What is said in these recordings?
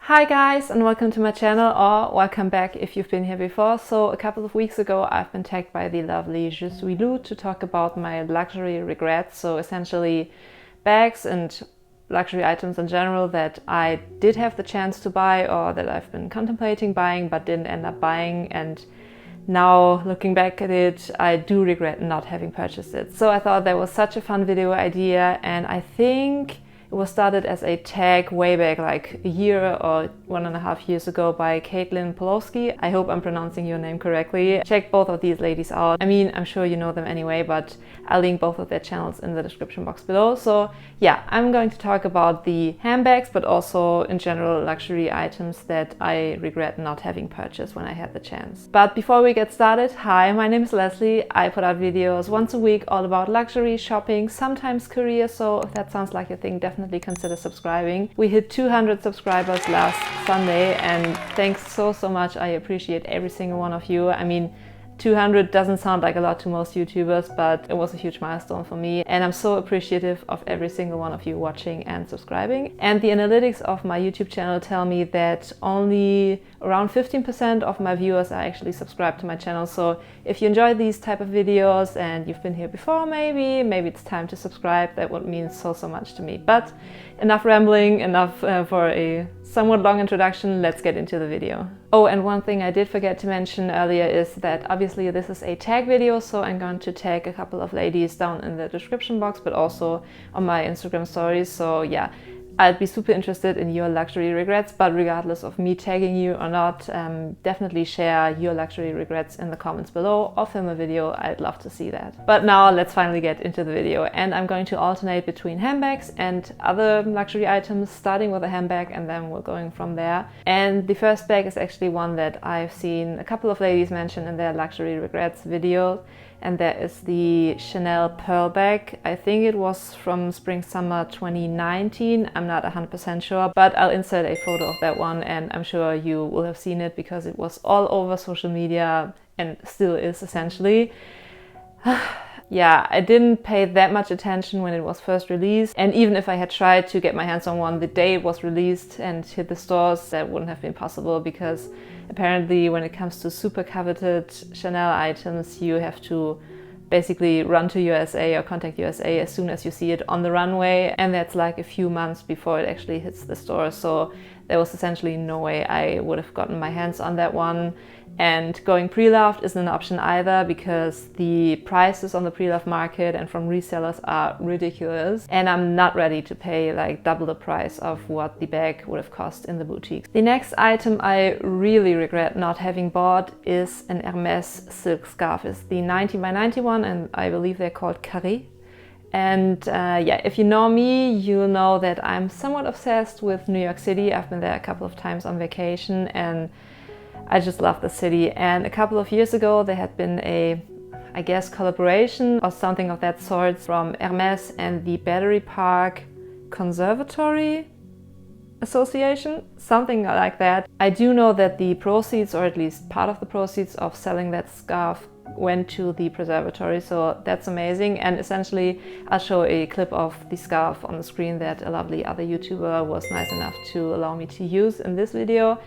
Hi guys, and welcome to my channel, or welcome back if you've been here before. So a couple of weeks ago I've been tagged by the lovely Je suis to talk about my luxury regrets. So essentially bags and luxury items in general that I did have the chance to buy or that I've been contemplating buying but didn't end up buying, and now looking back at it I do regret not having purchased it. So I thought that was such a fun video idea, and I think it was started as a tag way back like a year or 1.5 years ago by Pawlowski. I hope I'm pronouncing your name correctly. Check both of these ladies out. I mean, I'm sure you know them anyway, but I'll link both of their channels in the description box below. So yeah, I'm going to talk about the handbags, but also in general luxury items that I regret not having purchased when I had the chance. But before we get started, hi, my name is Leslie. I put out videos once a week all about luxury, shopping, sometimes career, so if that sounds like your thing, definitely consider subscribing. We hit 200 subscribers last Sunday, and thanks so much. I appreciate every single one of you. I mean, 200 doesn't sound like a lot to most YouTubers, but it was a huge milestone for me, and I'm so appreciative of every single one of you watching and subscribing. And the analytics of my YouTube channel tell me that only around 15% of my viewers are actually subscribed to my channel. So if you enjoy these type of videos and you've been here before, maybe it's time to subscribe. That would mean so much to me. But enough rambling, enough for a somewhat long introduction. Let's get into the video. Oh, and one thing I did forget to mention earlier is that obviously this is a tag video, so I'm going to tag a couple of ladies down in the description box, but also on my Instagram stories. So yeah, I'd be super interested in your luxury regrets, but regardless of me tagging you or not, definitely share your luxury regrets in the comments below or film a video. I'd love to see that. But now let's finally get into the video, and I'm going to alternate between handbags and other luxury items, starting with a handbag and then we're going from there. And the first bag is actually one that I've seen a couple of ladies mention in their luxury regrets video, and that is the Chanel pearl bag. I think it was from spring summer 2019. I'm not 100% sure, but I'll insert a photo of that one, and I'm sure you will have seen it because it was all over social media and still is essentially. Yeah, I didn't pay that much attention when it was first released, and even if I had tried to get my hands on one the day it was released and hit the stores, that wouldn't have been possible, because apparently when it comes to super coveted Chanel items, you have to basically run to USA or contact USA as soon as you see it on the runway, and that's like a few months before it actually hits the store. So there was essentially no way I would have gotten my hands on that one. And going pre-loved isn't an option either, because the prices on the pre-loved market and from resellers are ridiculous, and I'm not ready to pay like double the price of what the bag would have cost in the boutique. The next item I really regret not having bought is an Hermes silk scarf. It's the 90 by 91, and I believe they're called Carré. And yeah, if you know me, you'll know that I'm somewhat obsessed with New York City. I've been there a couple of times on vacation, and I just love the city. And a couple of years ago there had been a, I guess, collaboration or something of that sort from Hermes and the Battery Park Conservatory Association, something like that. I do know that the proceeds, or at least part of the proceeds of selling that scarf, went to the preservatory, so that's amazing. And essentially I'll show a clip of the scarf on the screen that a lovely other YouTuber was nice enough to allow me to use in this video.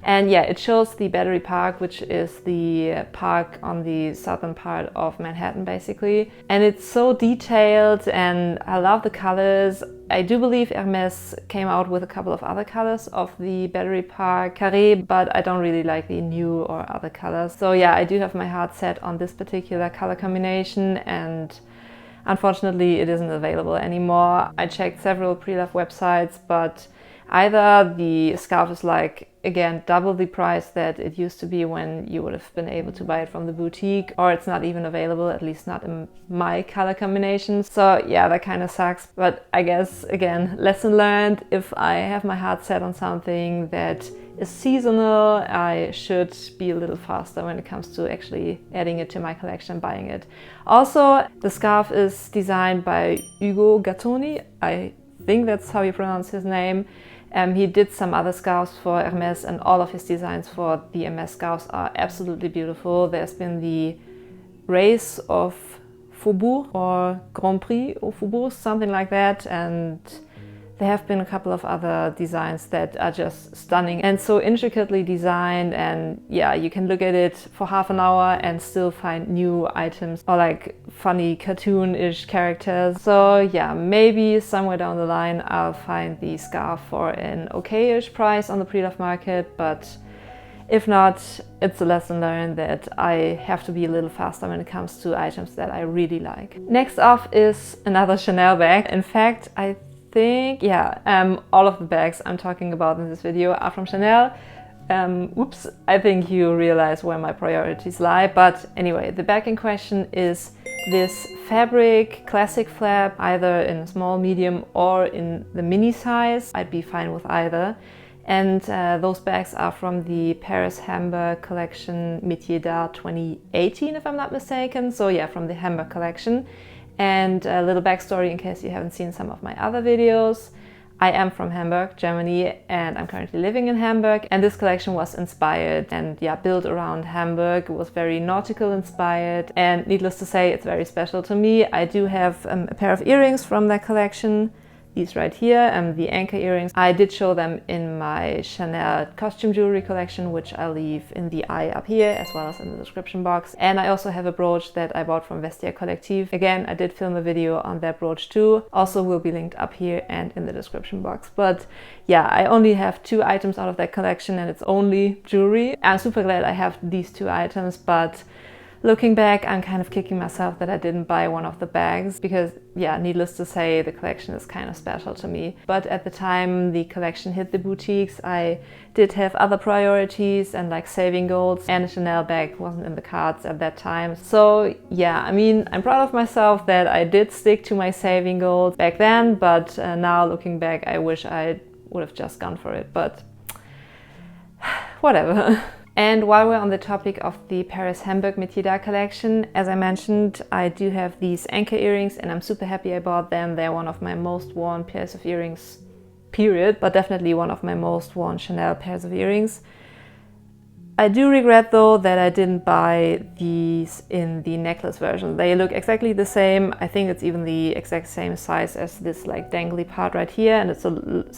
And yeah, it shows the Battery Park, which is the park on the southern part of Manhattan basically. And it's so detailed, and I love the colors. I do believe Hermes came out with a couple of other colors of the Battery Park Carré, but I don't really like the new or other colors. So yeah, I do have my heart set on this particular color combination, and unfortunately it isn't available anymore. I checked several pre-love websites, but either the scarf is like, again, double the price that it used to be when you would have been able to buy it from the boutique, or it's not even available, at least not in my color combination. So yeah, that kind of sucks. But I guess, again, lesson learned. If I have my heart set on something that is seasonal, I should be a little faster when it comes to actually adding it to my collection, buying it. Also, the scarf is designed by Ugo Gattoni. I think that's how you pronounce his name. He did some other scarves for Hermes, and all of his designs for the Hermes scarves are absolutely beautiful. There's been the Race of Faubourg or Grand Prix au Faubourg, something like that, and there have been a couple of other designs that are just stunning and so intricately designed, and yeah, you can look at it for half an hour and still find new items or like funny cartoon-ish characters. So yeah, maybe somewhere down the line I'll find the scarf for an okay-ish price on the pre-loved market, but if not, it's a lesson learned that I have to be a little faster when it comes to items that I really like. Next off is another Chanel bag. In fact, I think, yeah, all of the bags I'm talking about in this video are from Chanel. Oops, I think you realize where my priorities lie. But anyway, the bag in question is this fabric classic flap, either in small, medium, or in the mini size. I'd be fine with either. And those bags are from the Paris-Hamburg collection Métier d'Art 2018, if I'm not mistaken. So yeah, from the Hamburg collection. And a little backstory in case you haven't seen some of my other videos. I am from Hamburg, Germany, and I'm currently living in Hamburg. And this collection was inspired and yeah, built around Hamburg. It was very nautical inspired, and needless to say, it's very special to me. I do have a pair of earrings from that collection. These right here, the anchor earrings. I did show them in my Chanel costume jewelry collection, which I'll leave in the eye up here as well as in the description box. And I also have a brooch that I bought from Vestiaire Collective. Again, I did film a video on that brooch too. Also will be linked up here and in the description box. But yeah, I only have 2 items out of that collection and it's only jewelry. I'm super glad I have these 2 items, but looking back, I'm kind of kicking myself that I didn't buy one of the bags because, yeah, needless to say, the collection is kind of special to me. But at the time the collection hit the boutiques, I did have other priorities and like saving goals, and a Chanel bag wasn't in the cards at that time. So yeah, I mean, I'm proud of myself that I did stick to my saving goals back then, but now looking back, I wish I would have just gone for it, but whatever. And while we're on the topic of the Paris-Hamburg Métier d'Art collection, as I mentioned, I do have these anchor earrings and I'm super happy I bought them. They're one of my most worn pairs of earrings, period, but definitely one of my most worn Chanel pairs of earrings. I do regret though that I didn't buy these in the necklace version. They look exactly the same. I think it's even the exact same size as this like dangly part right here, and it's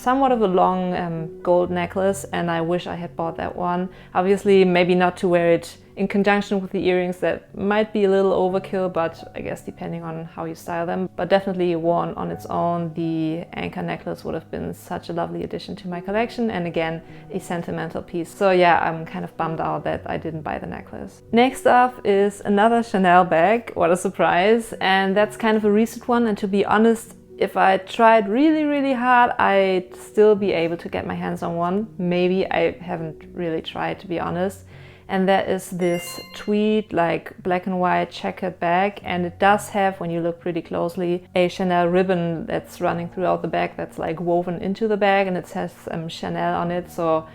somewhat of a long gold necklace, and I wish I had bought that one. Obviously maybe not to wear it in conjunction with the earrings, that might be a little overkill, but I guess depending on how you style them. But definitely worn on its own, the anchor necklace would have been such a lovely addition to my collection, and again, a sentimental piece. So yeah, I'm kind of bummed out that I didn't buy the necklace. Next up is another Chanel bag, what a surprise, and that's kind of a recent one, and to be honest, if I tried really, really hard, I'd still be able to get my hands on one. Maybe, I haven't really tried, to be honest. And that is this tweed, like black and white checkered bag. And it does have, when you look pretty closely, a Chanel ribbon that's running throughout the bag that's like woven into the bag, and it says Chanel on it. So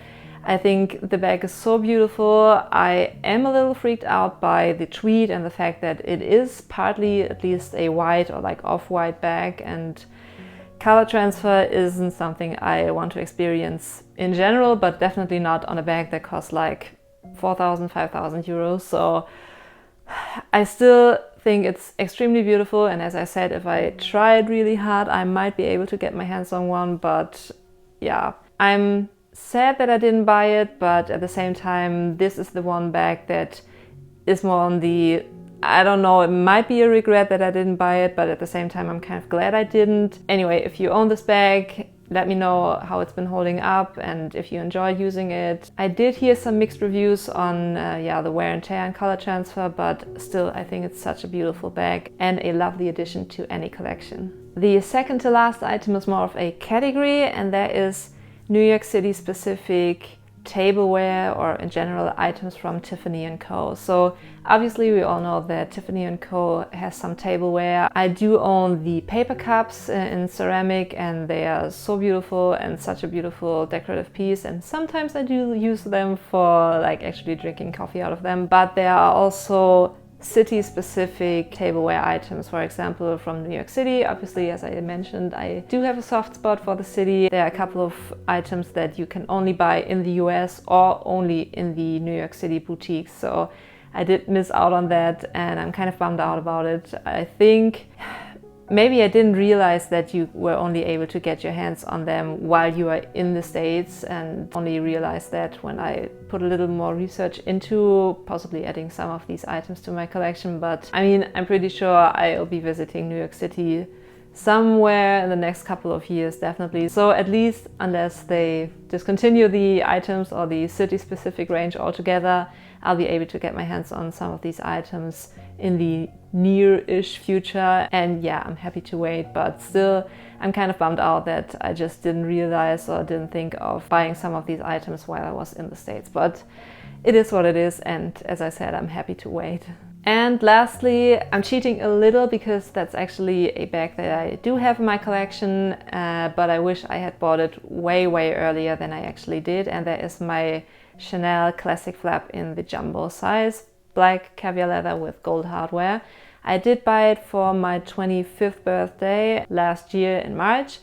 I think the bag is so beautiful. I am a little freaked out by the tweed and the fact that it is partly at least a white or like off-white bag, and color transfer isn't something I want to experience in general, but definitely not on a bag that costs like 4,000, 5,000 euros. So I still think it's extremely beautiful, and as I said, if I tried really hard, I might be able to get my hands on one. But yeah, I'm sad that I didn't buy it, but at the same time, this is the one bag that is more on the, I don't know, it might be a regret that I didn't buy it, but at the same time, I'm kind of glad I didn't. Anyway, if you own this bag, let me know how it's been holding up and if you enjoy using it. I did hear some mixed reviews on the wear and tear and color transfer, but still I think it's such a beautiful bag and a lovely addition to any collection. The second to last item is more of a category, and that is New York City specific tableware, or in general items from Tiffany & Co. So obviously we all know that Tiffany & Co. has some tableware. I do own the paper cups in ceramic, and they are so beautiful and such a beautiful decorative piece, and sometimes I do use them for like actually drinking coffee out of them. But there are also city-specific tableware items, for example from New York City. Obviously, as I mentioned, I do have a soft spot for the city. There are a couple of items that you can only buy in the US or only in the New York City boutiques, so I did miss out on that and I'm kind of bummed out about it. I think maybe I didn't realize that you were only able to get your hands on them while you are in the States, and only realized that when I put a little more research into possibly adding some of these items to my collection. But I mean, I'm pretty sure I'll be visiting New York City somewhere in the next couple of years, definitely. So at least unless they discontinue the items or the city-specific range altogether, I'll be able to get my hands on some of these items in the near-ish future. And yeah, I'm happy to wait, but still I'm kind of bummed out that I just didn't realize or didn't think of buying some of these items while I was in the States. But it is what it is, and as I said, I'm happy to wait. And lastly, I'm cheating a little because that's actually a bag that I do have in my collection, but I wish I had bought it way earlier than I actually did. And that is my Chanel classic flap in the jumbo size, black caviar leather with gold hardware. I did buy it for my 25th birthday last year in March.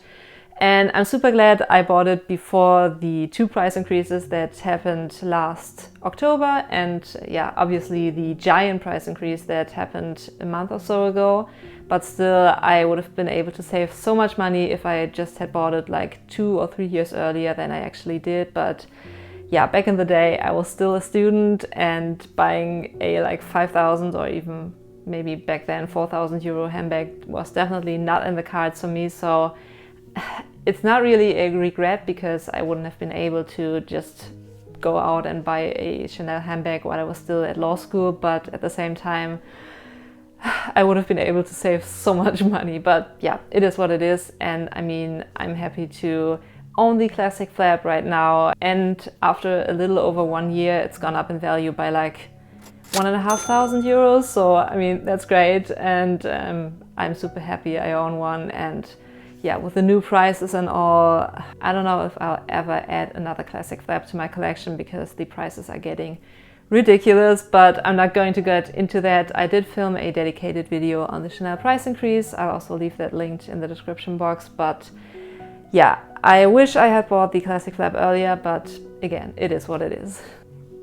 And I'm super glad I bought it before the 2 price increases that happened last October, and yeah, obviously the giant price increase that happened a month or so ago. But still, I would have been able to save so much money if I just had bought it like 2 or 3 years earlier than I actually did. But yeah, back in the day I was still a student, and buying a like 5,000 or even maybe back then 4,000 euro handbag was definitely not in the cards for me. So it's not really a regret, because I wouldn't have been able to just go out and buy a Chanel handbag while I was still at law school, but at the same time I would have been able to save so much money. But yeah, it is what it is. And I mean, I'm happy to own the classic flap right now, and after a little over 1 year it's gone up in value by like 1,500 euros. So I mean, that's great, and I'm super happy I own one. And yeah, with the new prices and all, I don't know if I'll ever add another classic flap to my collection, because the prices are getting ridiculous, but I'm not going to get into that. I did film a dedicated video on the Chanel price increase. I'll also leave that linked in the description box. But yeah, I wish I had bought the classic flap earlier, but again, it is what it is.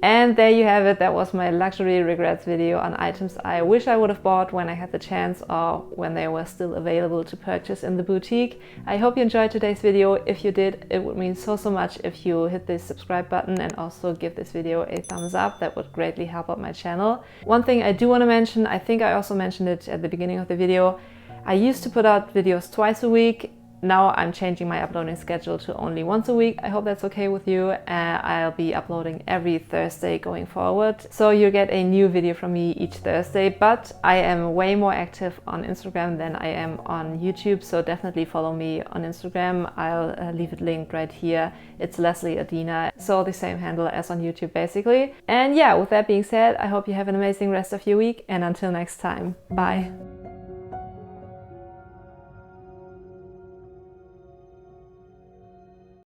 And there you have it. That was my luxury regrets video on items I wish I would have bought when I had the chance, or when they were still available to purchase in the boutique. I hope you enjoyed today's video. If you did, it would mean so much if you hit the subscribe button and also give this video a thumbs up. That would greatly help out my channel. One thing I do want to mention, I think I also mentioned it at the beginning of the video, I used to put out videos twice a week. Now I'm changing my uploading schedule to only once a week. I hope that's okay with you. I'll be uploading every Thursday going forward. So you get a new video from me each Thursday, but I am way more active on Instagram than I am on YouTube. So definitely follow me on Instagram. I'll leave it linked right here. It's Lesley Adina. So the same handle as on YouTube basically. And yeah, with that being said, I hope you have an amazing rest of your week, and until next time, bye.